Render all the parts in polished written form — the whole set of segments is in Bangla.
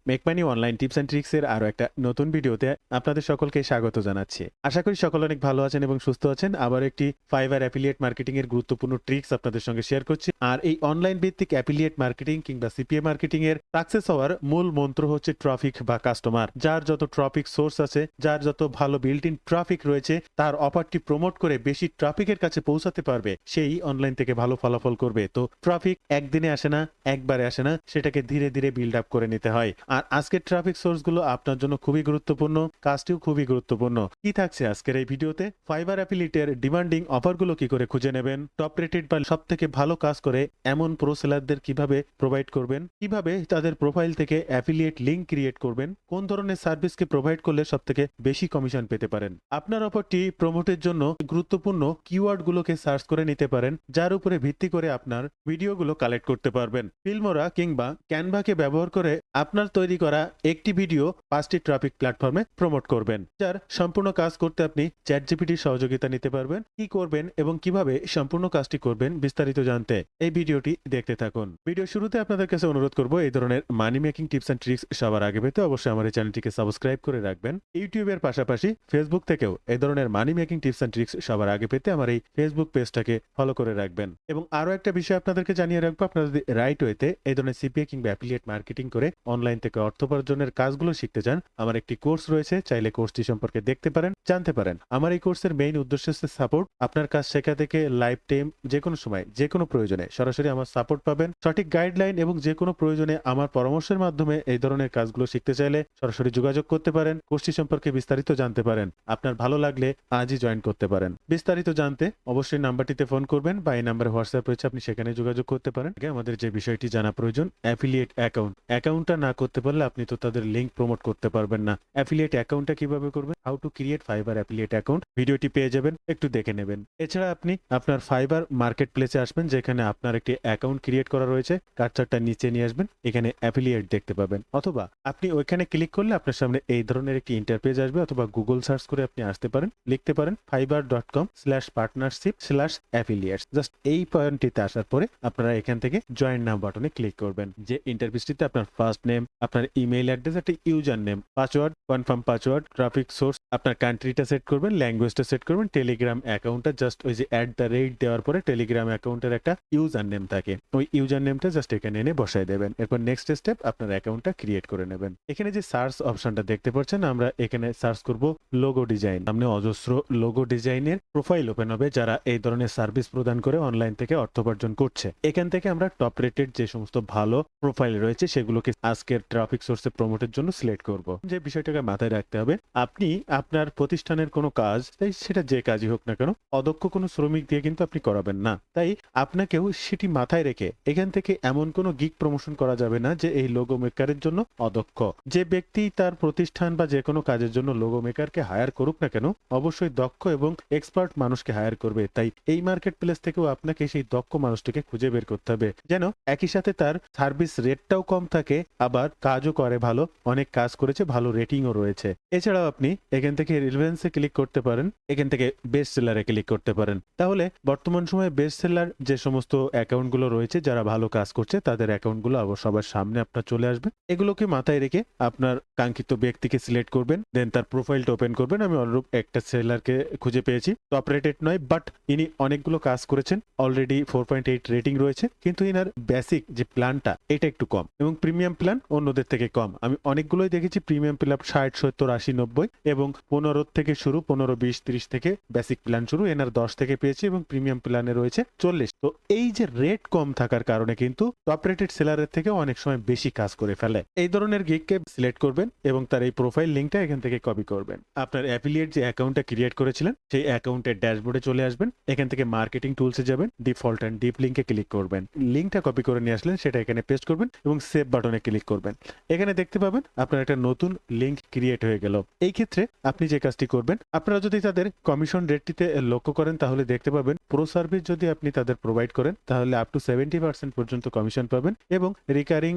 Make money online tips and tricks এর আরো একটা নতুন ভিডিওতে আপনাদের সকলকে স্বাগত জানাচ্ছি। আশা করি সকল অনেক ভালো আছেন এবং সুস্থ আছেন। আবার একটি ফাইবার অ্যাফিলিয়েট মার্কেটিং এর গুরুত্বপূর্ণ ট্রিক্স আপনাদের সঙ্গে শেয়ার করছি। আর এই অনলাইন ভিত্তিক অ্যাফিলিয়েট মার্কেটিং কিংবা সিপিএ মার্কেটিং এর সাকসেস হওয়ার মূল মন্ত্র হচ্ছে ট্রাফিক বা কাস্টমার। যার যত ট্রাফিক সোর্স আছে, যার যত ভালো বিল্ট ইন ট্রাফিক রয়েছে, তার অফারটি প্রমোট করে বেশি ট্রাফিকের কাছে পৌঁছাতে পারবে, সেই অনলাইন থেকে ভালো ফলাফল করবে। তো ট্রাফিক একদিনে আসে না, একবারে আসে না, সেটাকে ধীরে ধীরে বিল্ড আপ করে নিতে হয়। আর আজকের ট্রাফিক সোর্স গুলো আপনার জন্য খুবই গুরুত্বপূর্ণ, কাজটিও খুবই গুরুত্বপূর্ণ। কি থাকছে আজকের এই ভিডিওতে? ফাইবার অ্যাফিলিয়েটের ডিমান্ডিং অফারগুলো কি করে খুঁজে নেবেন, টপ রেটেড বা সব থেকে ভালো কাজ করে এমন প্রো সেলারদের কিভাবে প্রোভাইড করবেন, কিভাবে তাদের প্রোফাইল থেকে অ্যাফিলিয়েট লিংক ক্রিয়েট করবেন, কোন ধরনের সার্ভিসকে প্রোভাইড করলে সব থেকে বেশি কমিশন পেতে পারেন। আপনার অফারটি প্রমোটের জন্য গুরুত্বপূর্ণ কিওয়ার্ড গুলোকে সার্চ করে নিতে পারেন, যার উপরে ভিত্তি করে আপনার ভিডিওগুলো কালেক্ট করতে পারবেন। ফিল্মোরা কিংবা ক্যানভাকে ব্যবহার করে আপনার তৈরি করা একটি ভিডিও 5টি ট্রাফিক প্ল্যাটফর্মে প্রমোট করবেন। যার সম্পূর্ণ কাজ করতে আপনি চ্যাটজিপিটির সহযোগিতা নিতে পারবেন। কি করবেন এবং কিভাবে সম্পূর্ণ কাজটি করবেন বিস্তারিত জানতে এই ভিডিওটি দেখতে থাকুন। ভিডিও শুরুতে আপনাদের কাছে অনুরোধ করব, এই ধরনের money making tips and tricks সবার আগে পেতে অবশ্যই আমার এই চ্যানেলটিকে সাবস্ক্রাইব করে রাখবেন। ইউটিউবের পাশাপাশি ফেসবুক থেকেও এই ধরনের money making tips and tricks সবার আগে পেতে আমার এই ফেসবুক পেজটাকে ফলো করে রাখবেন। এবং আরো একটা বিষয় আপনাদেরকে জানিয়ে রাখবো, আপনারা যদি রাইট ওয়েতে এই ধরনের সিপিএ কিংবা অ্যাফিলিয়েট মার্কেটিং করে অনলাইন থেকে অর্থ উপার্জনের কাজগুলো শিখতে চান, আমার একটি কোর্স রয়েছে, চাইলে কোর্সটি সম্পর্কে দেখতে পারেন, জানতে পারেন। আমার এই কোর্সের মেইন উদ্দেশ্য হচ্ছে সাপোর্ট। আপনার কাজ শেখা থেকে লাইফ টাইম যে কোনো সময় যে কোনো প্রয়োজনে সরাসরি আমার সাপোর্ট পাবেন, সঠিক গাইডলাইন এবং যে কোনো প্রয়োজনে আমার পরামর্শের মাধ্যমে এই ধরনের কাজগুলো শিখতে চাইলে সরাসরি যোগাযোগ করতে পারেন। কোর্সটি সম্পর্কে বিস্তারিত জানতে পারেন। আপনার ভালো লাগলে আজই জয়েন করতে পারেন। বিস্তারিত জানতে অবশ্যই নাম্বারটিতে ফোন করবেন বা এই নাম্বারে হোয়াটসঅ্যাপ রয়েছে, আপনি সেখানে যোগাযোগ করতে পারেন। আমাদের যে বিষয়টি জানা প্রয়োজন, অ্যাফিলিয়েট অ্যাকাউন্টটা না করতে পারলে আপনি তো তাদের লিংক প্রমোট করতে পারবেন না। অ্যাফিলিয়েট অ্যাকাউন্টটা কিভাবে করবেন, how to create fibre affiliate account, ভিডিওটি পেয়ে যাবেন, একটু দেখে নেবেন। এছাড়া আপনি আপনার ফাইবার মার্কেট প্লেসে আসবেন, যেখানে আপনার একটি অ্যাকাউন্ট ক্রিয়েট করা রয়েছে, কার্সারটা নিচে নিয়ে আসবেন, এখানে অ্যাফিলিয়েট দেখতে পাবেন। অথবা আপনি ওইখানে ক্লিক করলে আপনার সামনে এই ধরনের একটি ইন্টারপেজ আসবে, অথবা গুগল সার্চ করে আপনি আসতে পারেন, লিখতে পারেন fiverr.com/partnership/affiliates। জাস্ট এই পয়েন্টটিতে আসার পরে আপনারা এখান থেকে জয়েন নাও বাটনে ক্লিক করবেন। যে ইন্টারফেসটিতে আপনার ফার্স্ট নেম, আপনার ইমেইল অ্যাড্রেস, একটা user name, password, confirm password, traffic source, আপনার কান্ট্রিটা সেট করবেন, ল্যাঙ্গুয়েজটা সেট করবেন, টেলিগ্রাম অ্যাকাউন্টটা জাস্ট ওই যে @ দেওয়ার পরে টেলিগ্রাম অ্যাকাউন্টের একটা ইউজার নেম থাকে, ওই ইউজার নেমটা জাস্ট এখানে এনে বসাই দেবেন। এরপর নেক্সট স্টেপ, আপনার অ্যাকাউন্টটা ক্রিয়েট করে নেবেন। এখানে যে সার্চ অপশনটা দেখতে পাচ্ছেন, আমরা এখানে সার্চ করব লোগো ডিজাইন। সামনে অজস্র লোগো ডিজাইনের প্রোফাইল ওপেন হবে, যারা এই ধরনের সার্ভিস প্রদান করে অনলাইন থেকে অর্থ উপার্জন করছে। এখান থেকে আমরা টপ রেটেড যে সমস্ত ভালো প্রোফাইল রয়েছে সেগুলোকে আজকের ট্রাফিক সোর্সে প্রমোটের জন্য সিলেক্ট করব। যে বিষয়টাকে মাথায় রাখতে হবে, আপনি আপনার প্রতিষ্ঠানের কোনো কাজ, তাই সেটা যে কাজই হোক না কেন, অদক্ষ কোনো শ্রমিক দিয়ে কিন্তু আপনি করাবেন না। তাই আপনাকেও সেটি মাথায় রেখে এখান থেকে এমন কোনো গিগ প্রমোশন করা যাবে না যে এই লোগো মেকারের জন্য অদক্ষ। যে ব্যক্তি তার প্রতিষ্ঠান বা যে কোনো কাজের জন্য লোগো মেকারকে হায়ার করুক না কেন, অবশ্যই দক্ষ এবং এক্সপার্ট মানুষকে হায়ার করবে। তাই এই মার্কেট প্লেস থেকেও আপনাকে সেই দক্ষ মানুষটিকে খুঁজে বের করতে হবে, যেন একই সাথে তার সার্ভিস রেটটাও কম থাকে, আবার কাজও করে ভালো, অনেক কাজ করেছে, ভালো রেটিংও রয়েছে। এছাড়াও আপনি এখান থেকে রিলেভেন্সে ক্লিক করতে পারেন, এখান থেকে বেস্ট সেলারে ক্লিক করতে পারেন। তাহলে বর্তমান সময়ে বেস্ট সেলার যে সমস্ত অ্যাকাউন্টগুলো রয়েছে, যারা ভালো কাজ করছে, তাদের অ্যাকাউন্টগুলো আবার সবার সামনে আপনার চলে আসবে। এগুলোকে মাথায় রেখে আপনার কাঙ্ক্ষিত ব্যক্তিকে সিলেক্ট করবেন, দেন তার প্রোফাইলটা ওপেন করবেন। আমি অনুরূপ একটা সেলারকে খুঁজে পেয়েছি, টপ রেটেড নয়, বাট ইনি অনেকগুলো কাজ করেছেন, অলরেডি 4.8 রেটিং রয়েছে, কিন্তু ইনার বেসিক যে প্ল্যানটা এটা একটু কম এবং প্রিমিয়াম প্ল্যান অন্যদের থেকে কম। আমি অনেকগুলোই দেখেছি প্রিমিয়াম প্ল্যান 60, 70, 80, 90 এবং 15 থেকে শুরু, 15, 20, 30 থেকে বেসিক প্ল্যান শুরু, এনার 10 থেকে পেয়েছি এবং প্রিমিয়াম প্ল্যানে রয়েছে 40। তো এই যে রেট কম থাকার কারণে কিন্তু টপ রেটেড সেলারের থেকে অনেক সময় বেশি কাজ করে ফেলে। এই ধরনের গিগকে সিলেক্ট করবেন এবং তার এই প্রোফাইল লিঙ্কটা এখান থেকে কপি করবেন। আপনার অ্যাফিলিয়েট যে অ্যাকাউন্টটা ক্রিয়েট করেছিলেন সেই অ্যাকাউন্টের ড্যাশবোর্ডে চলে আসবেন, এখান থেকে মার্কেটিং টুলসে যাবেন, ডিফল্ট অ্যান্ড ডিপ লিঙ্কে ক্লিক করবেন। লিঙ্কটা কপি করে নিয়ে আসলেন, সেটা এখানে পেস্ট করবেন এবং সেভ বাটনে ক্লিক করবেন। এখানে দেখতে পাবেন আপনার একটা নতুন লিঙ্ক ক্রিয়েট হয়ে গেল। এই ক্ষেত্রে আপনি যে কাজটি করবেন, আপনারা যদি তাদের কমিশন রেটটিতে লক্ষ্য করেন তাহলে দেখতে পাবেন প্রো সার্ভিস যদি আপনি তাদের প্রোভাইড করেন তাহলে আপ টু 70% পর্যন্ত কমিশন পাবেন এবং রিকারিং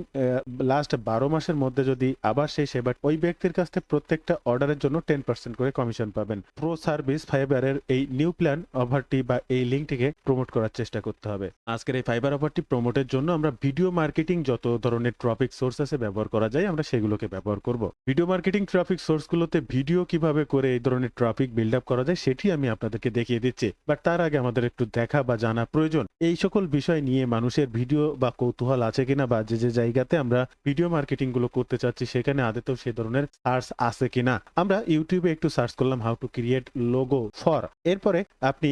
লাস্ট 12 মাসের মধ্যে যদি আবার সেই সেবা ওই ব্যক্তির কাছ থেকে প্রত্যেকটা অর্ডারের জন্য 10% করে কমিশন পাবেন। প্রো সার্ভিস ফাইবারের এই নিউ প্ল্যান অফারটি বা এই লিঙ্কটিকে প্রমোট করার চেষ্টা করতে হবে। আজকের এই ফাইবার অফারটি প্রমোটের জন্য আমরা ভিডিও মার্কেটিং যত ধরনের ট্রাফিক সোর্স সোর্স আছে ব্যবহার করা যায়, আমরা সেগুলোকে ব্যবহার করব। ভিডিও মার্কেটিং ট্রাফিক সোর্সগুলোতে ভিডিও কিভাবে করে এই ধরনের ট্রাফিক বিল্ড আপ করা যায় সেটি আমি আপনাদেরকে দেখিয়ে দিচ্ছি, বাট তার আগে আমাদের একটু দেখা বা জানা প্রয়োজন এই সকল বিষয় নিয়ে মানুষের ভিডিও বা কৌতূহল আছে কিনা, বা যে জায়গাতে আমরা ভিডিও মার্কেটিং গুলো করতে চাচ্ছি সেখানে আদতেও সে ধরনের সার্চ আছে কিনা। আমরা ইউটিউবে একটু সার্চ করলাম how to create logo for, এরপরে আপনি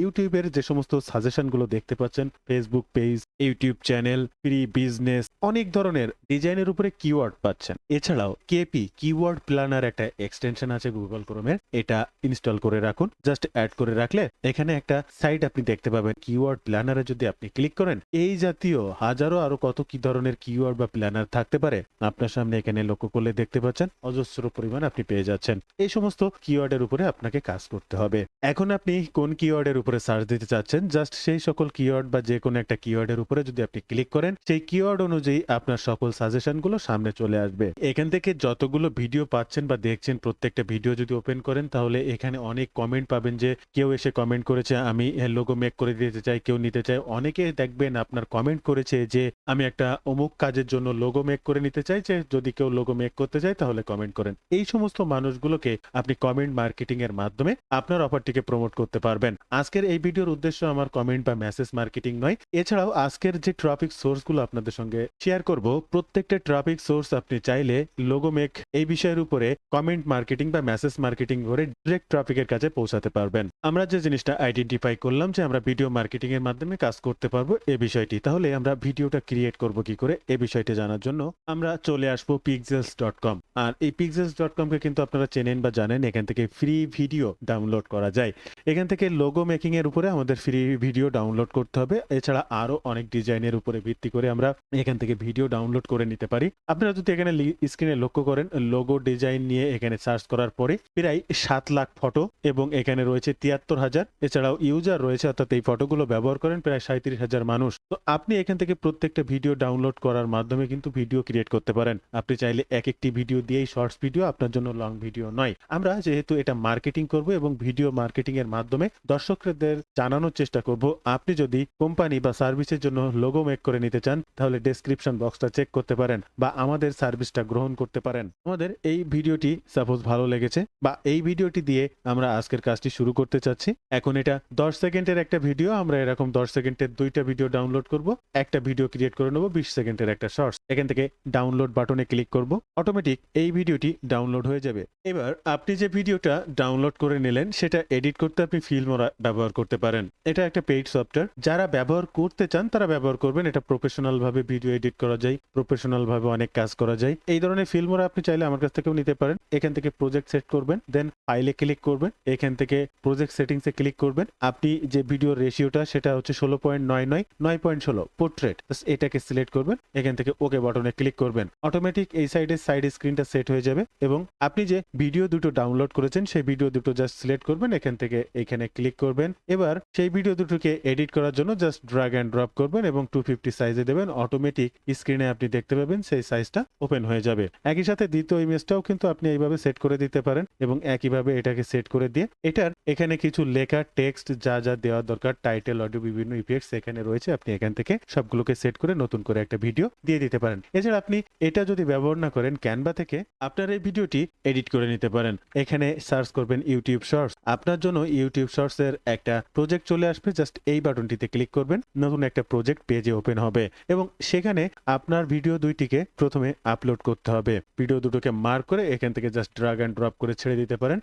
ইউটিউবের যে সমস্ত সাজেশন গুলো দেখতে পাচ্ছেন, Facebook page, YouTube channel, free business, অনেক ধরনের ডিজাইনের উপরে কিওয়ার্ড পাচ্ছেন। এছাড়াও কেপি কিওয়ার্ড প্ল্যানার একটা এক্সটেনশন আছে গুগল ক্রোমের, এটা ইনস্টল করে রাখুন। জাস্ট অ্যাড করে রাখলে এখানে একটা সাইট আপনি দেখতে পাবেন। কিওয়ার্ড প্ল্যানারে যদি আপনি ক্লিক করেন, এই জাতীয় হাজারো আরো কত কি ধরনের কিওয়ার্ড বা প্ল্যানার থাকতে পারে আপনার সামনে এখানে লক্ষ্য করলে দেখতে পাচ্ছেন অজস্র পরিমাণ আপনি পেয়ে যাচ্ছেন। এই সমস্ত কিওয়ার্ডের উপরে আপনাকে কাজ করতে হবে। এখন আপনি কোন কিওয়ার্ডের উপরে সার্চ দিতে চাচ্ছেন, জাস্ট সেই সকল কিওয়ার্ড বা যে কোনো একটা কিওয়ার্ডের উপরে যদি আপনি ক্লিক করেন, সেই কিওয়ার্ড অনুযায়ী আপনার সকল সাজেশন গুলো সামনে চলে আসবে। এখান থেকে যতগুলো ভিডিও পাচ্ছেন বা দেখছেন, প্রত্যেকটা ভিডিও যদি ওপেন করেন তাহলে এখানে অনেক কমেন্ট পাবেন, যে কেউ এসে কমেন্ট করেছে আমি লোগো মেক করে দিতে চাই, কেউ নিতে চাই। অনেকে দেখবেন আপনার কমেন্ট করেছে যে আমি একটা অমুক কাজের জন্য লোগো মেক করে নিতে চাই, যে যদি কেউ লোগো মেক করতে চায় তাহলে কমেন্ট করেন। এই সমস্ত মানুষগুলোকে আপনি কমেন্ট মার্কেটিং এর মাধ্যমে আপনার অফারটিকে প্রমোট করতে পারবেন। আজকের এই ভিডিওর উদ্দেশ্য আমার কমেন্ট বা মেসেজ মার্কেটিং নয়। এছাড়াও আজকের যে ট্রাফিক সোর্স গুলো আপনাদের সঙ্গে শেয়ার করব, প্রত্যেকটা ট্রাফিক সোর্স আপনি চাইলে লোগো মেক এই বিষয়ের উপরে কমেন্ট মার্কেটিং বা মেসেজ মার্কেটিং করে ডিরেক্ট ট্রাফিকের কাছে পৌঁছাতে পারবেন। আমরা যে জিনিসটা আইডেন্টিফাই করলাম যে আমরা ভিডিও মার্কেটিং এর মাধ্যমে কাজ করতে পারবো এই বিষয়টি, তাহলে আমরা ভিডিওটা ক্রিয়েট করব কি করে এই বিষয়টি জানার জন্য আমরা চলে আসবো pixels.com। আর এই pixels.com কে কিন্তু আপনারা চেনেন বা জানেন, এখান থেকে ফ্রি ভিডিও ডাউনলোড করা যায়। এখান থেকে লোগো মেকিং এর উপরে আমাদের ফ্রি ভিডিও ডাউনলোড করতে হবে। এছাড়া আরো অনেক ডিজাইনের উপরে ভিত্তি করে আমরা এখান থেকে ভিডিও ডাউনলোড করে নিতে পারি। আপনারা যদি এখানে স্ক্রিনে লক্ষ্য করেন, লোগো ডিজাইন নিয়ে এখানে সার্চ করার পরে প্রায় 7 লাখ ফটো এবং এখানে রয়েছে 73,000। এছাড়াও ইউজার রয়েছে, অর্থাৎ এই ফটোগুলো ব্যবহার করেন প্রায় 37,000 মানুষ। তো আপনি এখান থেকে প্রত্যেকটা ভিডিও ডাউনলোড করার মাধ্যমে কিন্তু ভিডিও ক্রিয়েট করতে পারেন। আপনি চাইলে এক একটি ভিডিও দিয়েই শর্টস ভিডিও, আপনার জন্য লং ভিডিও নয়। আমরা যেহেতু এটা মার্কেটিং করব এবং ভিডিও মার্কেটিং এর মাধ্যমে দর্শকদের জানানোর চেষ্টা করব, আপনি যদি কোম্পানি বা সার্ভিসের জন্য লোগো মেক করে নিতে চান তাহলে ডেসক্রিপশন বক্সটা চেক করতে পারেন বা আমাদের সার্ভিসটা গ্রহণ করতে পারেন। আমাদের এই ভিডিওটি সাপোজ ভালো লেগেছে বা এই ভিডিওটি দিয়ে আমরা আজকের কাজটি শুরু করতে চাচ্ছি। এখন এটা 10 সেকেন্ডের একটা ভিডিও, আমরা এরকম 10 সেকেন্ডের 2টা ভিডিও ডাউনলোড করব, একটা ভিডিও ক্রিয়েট করে নেব 20 সেকেন্ডের একটা শর্টস। এখান থেকে ডাউনলোড বাটনে ক্লিক করব, অটোমেটিক এই ভিডিওটি ডাউনলোড হয়ে যাবে। এবার আপনি যে ভিডিওটা ডাউনলোড করে নিলেন সেটা এডিট করতে আপনি ফিল্মোরা ব্যবহার করতে পারেন। এটা একটা পেইড সফটওয়্যার, যারা ব্যবহার করতে চান তারা ব্যবহার করবেন। এটা প্রফেশনাল ভাবে ভিডিও এডিট করা যায়, প্রফেশনাল ভাবে অনেক কাজ করা যায়। এই ধরনের ফিল্মোরা আপনি চাইলে আমার কাছ থেকেও নিতে পারেন। এখান থেকে প্রজেক্ট সেট করবেন, দেন ফাইলে ক্লিক করবেন, এখান থেকে প্রজেক্ট সেটিংসে ক্লিক করবেন। আপনি যে ভিডিও রেশিওটা সেটা হচ্ছে 16.99 9.16 পোর্ট্রেট, এটাকে সিলেক্ট করবেন, এখান থেকে ওকে বাটনে ক্লিক করবেন। অটোমেটিক এই সাইড স্ক্রিনটা সেট হয়ে যাবে এবং আপনি যে ভিডিও দুটো ডাউনলোড করেছেন সেই ভিডিও দুটো জাস্ট সিলেক্ট করবেন, এখান থেকে এখানে ক্লিক করবেন। এবার সেই ভিডিও দুটোকে এডিট করার জন্য জাস্ট ড্র্যাগ এন্ড ড্রপ করবেন এবং 250 সাইজে দেবেন। অটোমেটিক স্ক্রিনে আপনি দেখতে পাবেন সেই সাইজটা ওপেন হয়ে যাবে। একই সাথে দ্বিতীয় ইমেজটাও কিন্তু আপনি এইভাবে সেট করে দিতে পারেন এবং একইভাবে এটাকে সেট করে দিয়ে এটার এখানে কিছু লেখা টেক্সট যা যা দেওয়া দরকার, টাইটেল, অডিও, বিভিন্ন ইফেক্টস এখানে রয়েছে, আপনি এখান থেকে সবগুলোকে সেট করে নতুন করে একটা ভিডিও দিয়ে দিতে পারেন। এছাড়া আপনি এটা যদি ব্যবহার না করেন, ক্যানভা থেকে আপনার এই ভিডিওটি এডিট করে নিতে পারেন। এখানে সার্চ করবেন ইউটিউব শর্টস, আপনার জন্য ইউটিউব শর্টস এর একটা প্রজেক্ট চলে আসবে। জাস্ট এই বাটনটিতে ক্লিক করবেন, নতুন একটা প্রজেক্ট পেজে ওপেন হবে এবং সেখানে আপনার ভিডিও দুইটিকে প্রথমে আপলোড করতে হবে। ভিডিও দুটোকে মার্ক করে এখান থেকে জাস্ট ড্র্যাগ এন্ড ড্রপ করে ছেড়ে দিতে পারেন।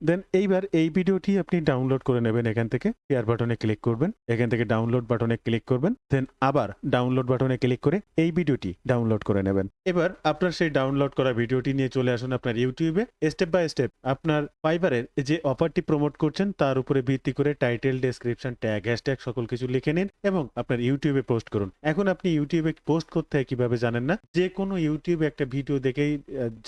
দেন এইবার এই ভিডিওটি আপনি ডাউনলোড করে নেবেন। এখান থেকে শেয়ার বাটনে ক্লিক করবেন, এখান থেকে ডাউনলোড বাটনে ক্লিক করবেন, দেন আবার ডাউনলোড বাটনে ক্লিক করে এই ভিডিওটি ডাউনলোড করে নেবেন। এবার আপনার সেই ডাউনলোড করা ভিডিওটি নিয়ে চলে আসুন আপনার ইউটিউবে। স্টেপ বাই স্টেপ আপনার ফাইবারের যে অফারটি প্রমোট করছেন তার উপরে ভিত্তি করে টাইটেল, ডেসক্রিপশন, ট্যাগ, হ্যাশট্যাগ সকল কিছু লিখে নিন এবং আপনার ইউটিউবে পোস্ট করুন। এখন আপনি ইউটিউবে পোস্ট করতে হয় কিভাবে জানেন না, যে কোনো ইউটিউবে একটা ভিডিও দেখেই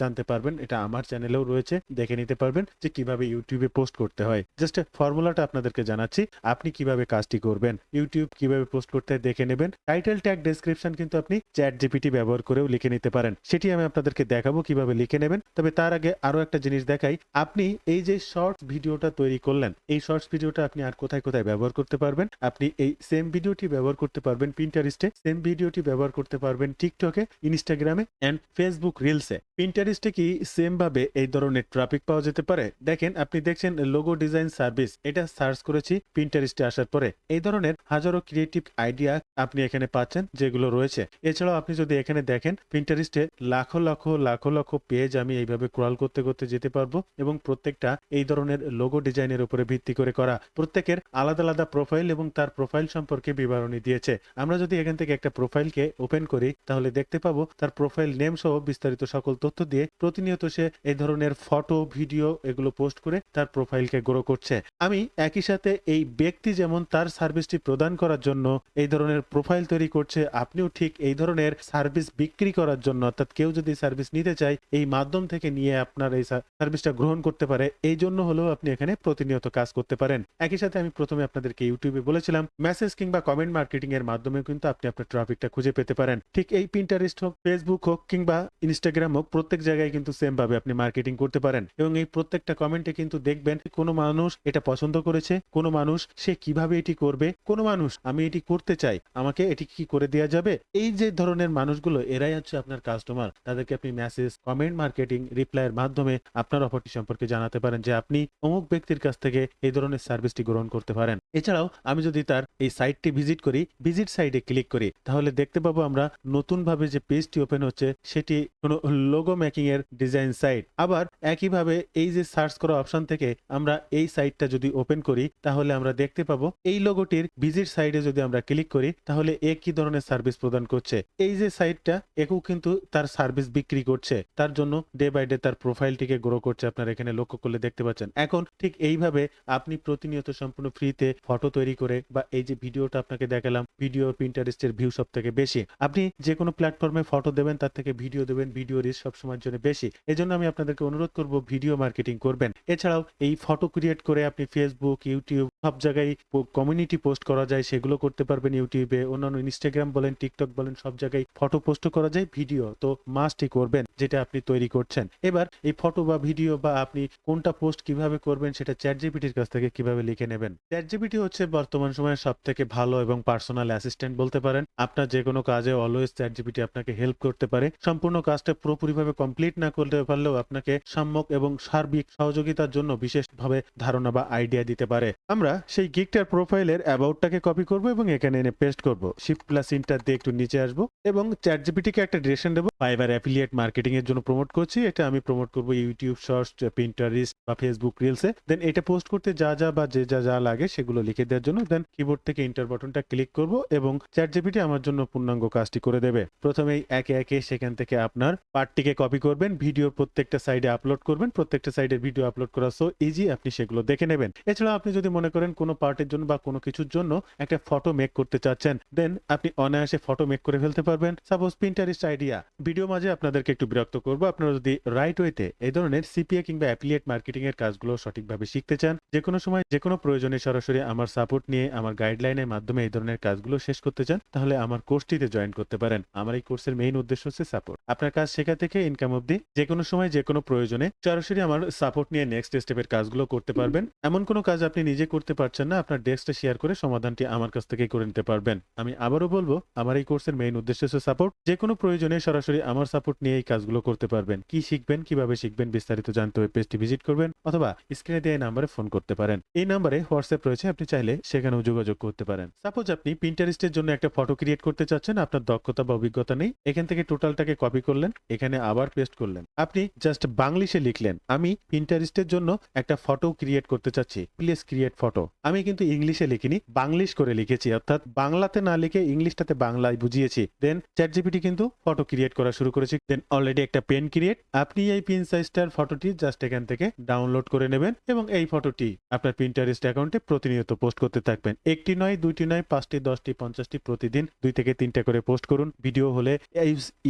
জানতে পারবেন। এটা আমার চ্যানেলেও রয়েছে, দেখে নিতে পারবেন যে কিভাবে কিভাবে ইউটিউবে পোস্ট করতে হয়। জাস্ট ফর্মুলাটা আপনাদেরকে জানাচ্ছি, আপনি কিভাবে কাজটি করবেন। ইউটিউব কিভাবে পোস্ট করতে হয় দেখে নেবেন। টাইটেল ট্যাগ ডেসক্রিপশন কিন্তু আপনি ChatGPT ব্যবহার করেও লিখে নিতে পারেন। সেটি আমি আপনাদেরকে দেখাবো কিভাবে লিখে নেবেন। তবে তার আগে আরো একটা জিনিস দেখাই। আপনি এই যে শর্টস ভিডিওটা তৈরি করলেন, এই শর্টস ভিডিওটা আপনি আর কোথায়, কোথায় ব্যবহার করতে পারবেন? আপনি এই সেম ভিডিওটি ব্যবহার করতে পারবেন Pinterest এ, সেম ভিডিওটি ব্যবহার করতে পারবেন TikTok A, Instagram A and Facebook Reels A. Pinterest এ কি সেম ভাবে এই ধরনের ট্রাফিক পাওয়া যেতে পারে? দেখেন, আপনি দেখছেন লোগো ডিজাইন সার্ভিস। এটা সার্চ করেছি Pinterest এ আসার পরে। এই ধরনের হাজারো ক্রিয়েটিভ আইডিয়া আপনি এখানে পাচ্ছেন যেগুলো রয়েছে। এছাড়াও আপনি যদি এখানে দেখেন Pinterest এ লাখো পেজ আমি এইভাবে ক্রল করতে, করতে যেতে পারবো এবং প্রত্যেকটা এই ধরনের লোগো ডিজাইনের উপরে ভিত্তি করে করা। প্রত্যেকের আলাদা, আলাদা প্রোফাইল এবং তার প্রোফাইল সম্পর্কে বিবরণী দিয়েছে। আমরা যদি এখান থেকে একটা প্রোফাইলকে ওপেন করি তাহলে দেখতে পাবো তার প্রোফাইল নেম সহ বিস্তারিত সকল তথ্য দিয়ে প্রতিনিয়ত সে এই ধরনের ফটো, ভিডিও এগুলো পোস্ট করে তার প্রোফাইলকে গ্রো করছে। আমি একই সাথে এই ব্যক্তি যেমন তার সার্ভিসটি প্রদান করার জন্য এই ধরনের প্রোফাইল তৈরি করছে, আপনিও ঠিক এই ধরনের সার্ভিস বিক্রি করার জন্য, অর্থাৎ কেউ যদি সার্ভিস নিতে চায় এই মাধ্যম থেকে নিয়ে আপনার এই সার্ভিসটা গ্রহণ করতে পারে, এই জন্য হলেও আপনি এখানে প্রতিনিয়ত কাজ করতে পারেন। একই সাথে আমি প্রথমে আপনাদেরকে ইউটিউবে বলেছিলাম মেসেজ কিংবা কমেন্ট মার্কেটিং এর মাধ্যমে কিন্তু আপনি আপনার ট্রাফিকটা খুঁজে পেতে পারেন। ঠিক এই Pinterest হোক, ফেসবুক হোক কিংবা ইনস্টাগ্রাম হোক, প্রত্যেক জায়গায় কিন্তু সেম ভাবে আপনি মার্কেটিং করতে পারেন এবং এই প্রত্যেকটা কমেন্টে কিন্তু দেখবেন কোনো মানুষ এটা পছন্দ করেছে, কোনো মানুষ সে কিভাবে এটি করবে, কোনো মানুষ আমি এটি করতে চাই, আমাকে এটি কি করে দেওয়া যাবে। এই যে ধরনের মানুষগুলো এরাই হচ্ছে আপনার কাস্টমার। তাদেরকে আপনি মেসেজ, কমেন্ট মার্কেটিং, রিপ্লাইয়ের মাধ্যমে আপনার অফারটি সম্পর্কে জানাতে পারেন যে আপনি অমুক ব্যক্তির কাছ থেকে এই ধরনের সার্ভিসটি গ্রহণ করতে পারেন। এছাড়াও আমি যদি তার এই সাইটটি ভিজিট করি, ভিজিট সাইটে ক্লিক করি, তাহলে দেখতে পাবো আমরা নতুন ভাবে যে পেজটি ওপেন হচ্ছে সেটি কোনো লোগো মেকিং এর ডিজাইন সাইট। আবার একইভাবে এই যে সার্চ করা অপশন থেকে আমরা এই সাইটটা যদি ওপেন করি তাহলে আমরা দেখতে পাবো এই লোগোটির ভিজিট সাইটে যদি আমরা ক্লিক করি তাহলে এ কি ধরনের সার্ভিস প্রদান করছে। এই যে সাইটটা একেও কিন্তু তার সার্ভিস বিক্রি করছে, তার জন্য ডে বাই ডে তার প্রোফাইলটিকে গ্রো করছে। আপনারা এখানে লক্ষ্য করলে দেখতে পাচ্ছেন। এখন ঠিক এইভাবে আপনি প্রতিনিয়ত সম্পূর্ণ ফ্রিতে ফটো তৈরি করে বা এই যে ভিডিওটা আপনাকে দেখালাম, ভিডিও Pinterest এর ভিউ সব থেকে বেশি। আপনি যে কোনো প্ল্যাটফর্মে ফটো দেবেন তার থেকে ভিডিও দেবেন, ভিডিও রিচ সবসময়ের জন্য বেশি। এজন্য আমি আপনাদেরকে অনুরোধ করব ভিডিও মার্কেটিং করবেন। এছাড়াও এই ফটো ক্রিয়েট করে আপনি ফেসবুক, ইউটিউব সব জায়গায় কমিউনিটি পোস্ট করা যায়, সেগুলো করতে পারবেন ইউটিউবে। অন্যান্য ইনস্টাগ্রাম বলেন, টিকটক বলেন, সব জায়গায় ফটো পোস্ট করা যায়, ভিডিও তো মাস্টই করবেন যেটা আপনি তৈরি করছেন। এবার এই ফটো বা ভিডিও বা আপনি কোনটা পোস্ট কিভাবে করবেন সেটা ChatGPT-র কাছ থেকে কিভাবে লিখে নেবেন। ChatGPT হচ্ছে বর্তমান সময়ের সবথেকে ভালো এবং পার্সোনাল অ্যাসিস্ট্যান্ট বলতে পারেন। আপনার যে কোনো কাজে অলওয়েজ ChatGPT আপনাকে হেল্প করতে পারে। সম্পূর্ণ কাজটা পুরোপুরিভাবে কমপ্লিট না করতে পারলেও আপনাকে সাম্যক এবং সার্বিক সহযোগিতার জন্য বিশেষভাবে ধারণা বা আইডিয়া দিতে পারে। আমরা সেই গিগটার প্রোফাইলের অ্যাবাউটটাকে কপি করব এবং এখানে এনে পেস্ট করব। শিফট প্লাস এন্টার দিয়ে একটু নিচে আসবো এবং ChatGPT-কে একটা ডিরেকশন দেবো। ফাইবার অ্যাফিলিয়েট মার্কেটিং এর জন্য প্রমোট করছি, এটা আমি প্রমোট করব ইউটিউব শর্টস, Pinterest বা ফেসবুক রিলসে। দেন এটা পোস্ট করতে যা যা বা যে যা লাগে সেগুলো লিখে দেওয়ার জন্য দেন কিবোর্ড থেকে এন্টার বাটনটা ক্লিক করব এবং ChatGPT আমার জন্য পূর্ণাঙ্গ কাজটি করে দেবে। প্রথমেই একে একে সেখান থেকে আপনার পার্টটিকে কপি করবেন, ভিডিওর প্রত্যেকটা সাইডে আপলোড করবেন। প্রত্যেকটা সাইডের ভিডিও আপলোড করা সো ইজি, আপনি সেগুলো দেখে নেবেন। এছাড়া আপনি যদি মনে করেন কোনো পার্টের জন্য বা কোনো কিছুর জন্য একটা ফটো মেক করতে চাচ্ছেন, দেন আপনি অনায়াসে ফটো মেক করে ফেলতে পারবেন। Suppose Pinterest idea. ভিডিও মাঝে আপনাদেরকে একটু বিরক্ত করব। আপনারা যদি রাইট ওয়েতে এই ধরনের CPA কিংবা অ্যাফিলিয়েট মার্কেটিং এর কাজগুলো সঠিকভাবে শিখতে চান, যে কোনো সময় যে কোনো প্রয়োজনে সরাসরি আমার সাপোর্ট নিয়ে আমার গাইডলাইনের মাধ্যমে এই ধরনের কাজগুলো শেষ করতে চান, তাহলে আমার কোর্সটিতে জয়েন করতে পারেন। আমার এই কোর্সের মেইন উদ্দেশ্য হচ্ছে সাপোর্ট। আপনার কাজ শেখা থেকে ইনকাম অবধি যে কোনো সময় যে কোনো প্রয়োজনে সরাসরি আমার সাপোর্ট নিয়ে নেক্সট স্টেপের কাজগুলো করতে পারবেন। এমন কোনো কাজ আপনি নিজে করতে পারছেন না, আপনার ডেস্কটা শেয়ার করে সমাধানটি আমার কাছ থেকেই করে নিতে পারবেন। আমি আবারও বলবো, আমার এই কোর্সের মেইন উদ্দেশ্য হচ্ছে সাপোর্ট। যে কোনো প্রয়োজনে সরাসরি আমার সাপোর্ট নিয়ে এই কাজগুলো করতে পারবেন। কি শিখবেন, কিভাবে শিখবেন বিস্তারিত জানতে ওয়েব পেজটি ভিজিট করবেন অথবা স্ক্রিনে দেওয়া নাম্বারে ফোন করতে পারেন। এই নাম্বারে হোয়াটসঅ্যাপ রয়েছে, আপনি চাইলে সেখানেও যোগাযোগ করতে পারেন। সাপোজ আপনি Pinterest-এর জন্য একটা ফটো ক্রিয়েট করতে চাচ্ছেন, আপনার দক্ষতা বা অভিজ্ঞতা নেই, এখান থেকে টোটালটাকে কপি করলেন, এখানে আবার পেস্ট করলেন। আপনি জাস্ট বাংলিশে লিখলেন আমি Pinterest-এর জন্য একটা ফটো ক্রিয়েট করতে চাচ্ছি, প্লিজ ক্রিয়েট ফটো। আমি কিন্তু ইংলিশে লিখিনি, বাংলিশ করে লিখেছি, অর্থাৎ বাংলাতে না লিখে ইংলিশটাতে বাংলায় বুঝিয়েছি। দেন ChatGPT কিন্তু ফটো ক্রিয়েট করা শুরু করেছি। দেন অলরেডি একটা পেন ক্রিয়েট। আপনি এই পিন সাইজটার ফটোটি জাস্ট এখান থেকে ডাউনলোড করে নেবেন এবং এই ফটোটি আপনার Pinterest অ্যাকাউন্টে প্রতিনিয়ত পোস্ট করতে থাকবেন। একটি নয়, দুইটি নয়, 5টি, 10টি, 50টি প্রতিদিন 2 থেকে 3টা করে পোস্ট করুন। ভিডিও হলে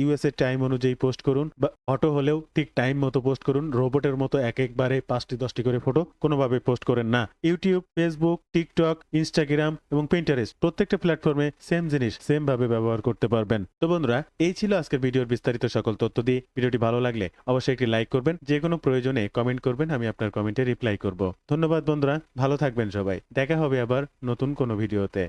ইউএস এর টাইম অনুযায়ী পোস্ট করুন বা ফটো হলেও ঠিক টাইম মতো পোস্ট করুন। রোবটের মতো এক একবারে ভাই 5টি 10টি করে ফটো কোনোভাবে পোস্ট করেন না। ইউটিউব, ফেসবুক, টিকটক, ইনস্টাগ্রাম এবং পিন্টারেস্ট প্রত্যেকটা প্ল্যাটফর্মে সেম জিনিস সেম ভাবে ব্যবহার করতে পারবেন। তো বন্ধুরা, এই ছিল আজকের ভিডিওর বিস্তারিত সকল তথ্য দিয়ে। ভিডিওটি ভালো লাগলে অবশ্যই একটি লাইক করবেন, যে কোনো প্রয়োজনে কমেন্ট করবেন, আমি আপনার কমেন্টে রিপ্লাই করব। ধন্যবাদ বন্ধুরা, ভালো থাকবেন সবাই, দেখা হবে আবার নতুন কোনো ভিডিওতে।